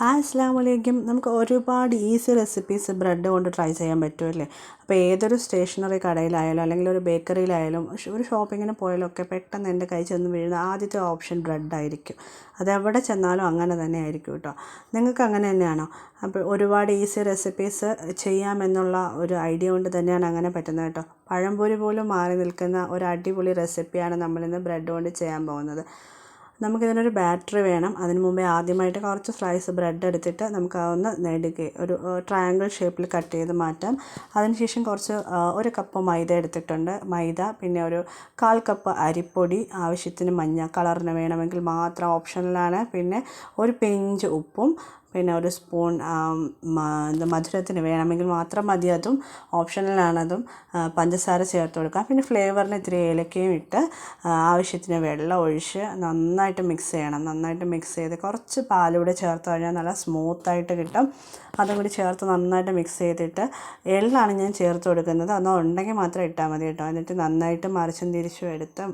Hi അസ്സലാമു അലൈക്കും. നമുക്ക് ഒരുപാട് ഈസി റെസിപ്പീസ് ബ്രെഡ് കൊണ്ട് ട്രൈ ചെയ്യാൻ പറ്റുമല്ലേ. അപ്പോൾ ഏതൊരു സ്റ്റേഷനറി കടയിലായാലും അല്ലെങ്കിൽ ഒരു ബേക്കറിയിലായാലും ഒരു ഷോപ്പിങ്ങിന് പോയാലും ഒക്കെ പെട്ടെന്ന് എൻ്റെ കൈ ചെന്ന് വീഴുന്ന ആദ്യത്തെ ഓപ്ഷൻ ബ്രെഡായിരിക്കും. അതെവിടെ ചെന്നാലും അങ്ങനെ തന്നെ ആയിരിക്കും കേട്ടോ. നിങ്ങൾക്ക് അങ്ങനെ തന്നെയാണോ? അപ്പോൾ ഒരുപാട് ഈസി റെസിപ്പീസ് ചെയ്യാമെന്നുള്ള ഒരു ഐഡിയ കൊണ്ട് തന്നെയാണ് അങ്ങനെ പറ്റുന്നത് കേട്ടോ. പഴംപൊരി പോലും മാറി നിൽക്കുന്ന ഒരു അടിപൊളി റെസിപ്പിയാണ് നമ്മളിന്ന് ബ്രെഡ് കൊണ്ട് ചെയ്യാൻ പോകുന്നത്. നമുക്കിതിനൊരു ബാറ്ററി വേണം. അതിന് മുമ്പേ ആദ്യമായിട്ട് കുറച്ച് സ്ലൈസ് ബ്രെഡ് എടുത്തിട്ട് നമുക്ക് അതൊന്ന് നെടുകെ ഒരു ട്രയാങ്കിൾ ഷേപ്പിൽ കട്ട് ചെയ്ത് മാറ്റാം. അതിനുശേഷം ഒരു കപ്പ് മൈദ എടുത്തിട്ടുണ്ട്. മൈദ, പിന്നെ ഒരു 1/4 കപ്പ് അരിപ്പൊടി, ആവശ്യത്തിന് മഞ്ഞ, കളറിന് വേണമെങ്കിൽ മാത്രം ഓപ്ഷണലാണ്. പിന്നെ ഒരു പിഞ്ച് ഉപ്പും, പിന്നെ ഒരു സ്പൂൺ മധുരത്തിന് വേണമെങ്കിൽ മാത്രം മതി, അതും ഓപ്ഷണലാണതും. പഞ്ചസാര ചേർത്ത് കൊടുക്കാം. പിന്നെ ഫ്ലേവറിന് ഇത്തിരി ഏലക്കയും ഇട്ട് ആവശ്യത്തിന് വെള്ളം ഒഴിച്ച് നന്നായിട്ട് മിക്സ് ചെയ്യണം. നന്നായിട്ട് മിക്സ് ചെയ്ത് കുറച്ച് പാലൂടെ ചേർത്ത് കഴിഞ്ഞാൽ നല്ല സ്മൂത്തായിട്ട് കിട്ടും. അതും കൂടി ചേർത്ത് നന്നായിട്ട് മിക്സ് ചെയ്തിട്ട് എള്ളാണ് ഞാൻ ചേർത്ത് കൊടുക്കുന്നത്. അതൊന്നും ഉണ്ടെങ്കിൽ മാത്രം ഇട്ടാൽ മതി കേട്ടോ. എന്നിട്ട് നന്നായിട്ട് മറിച്ചും തിരിച്ചും എടുത്ത്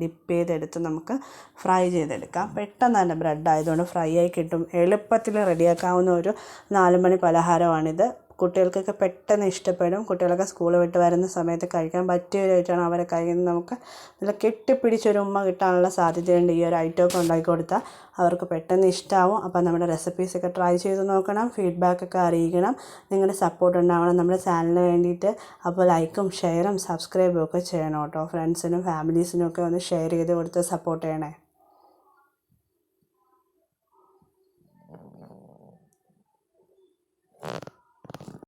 ഡിപ്പ് ചെയ്തെടുത്ത് നമുക്ക് ഫ്രൈ ചെയ്തെടുക്കാം. പെട്ടെന്ന് തന്നെ ബ്രെഡ് ആയതുകൊണ്ട് ഫ്രൈ ആയി കിട്ടും. എളുപ്പത്തിൽ റെഡിയാക്കാവുന്ന ഒരു 4 മണി പലഹാരമാണിത്. കുട്ടികൾക്കൊക്കെ പെട്ടെന്ന് ഇഷ്ടപ്പെടും. കുട്ടികളൊക്കെ സ്കൂൾ വിട്ട് വരുന്ന സമയത്ത് കഴിക്കാൻ പറ്റിയൊരായിട്ടാണ് അവരെ കയ്യിൽ നിന്ന് നമുക്ക് നല്ല കെട്ടിപ്പിടിച്ചൊരു ഉമ്മ കിട്ടാനുള്ള സാധ്യതയുണ്ട്. ഈ ഒരു ഐറ്റമൊക്കെ ഉണ്ടാക്കി കൊടുത്താൽ അവർക്ക് പെട്ടെന്ന് ഇഷ്ടമാവും. അപ്പോൾ നമ്മുടെ റെസിപ്പീസൊക്കെ ട്രൈ ചെയ്ത് നോക്കണം. ഫീഡ്ബാക്കൊക്കെ അറിയിക്കണം. നിങ്ങളുടെ സപ്പോർട്ട് ഉണ്ടാവണം നമ്മുടെ ചാനലിന് വേണ്ടിയിട്ട്. അപ്പോൾ ലൈക്കും ഷെയറും സബ്സ്ക്രൈബും ഒക്കെ ചെയ്യണം കേട്ടോ. ഫ്രണ്ട്സിനും ഫാമിലീസിനും ഒക്കെ ഒന്ന് ഷെയർ ചെയ്ത് കൊടുത്ത് സപ്പോർട്ട് ചെയ്യണേ.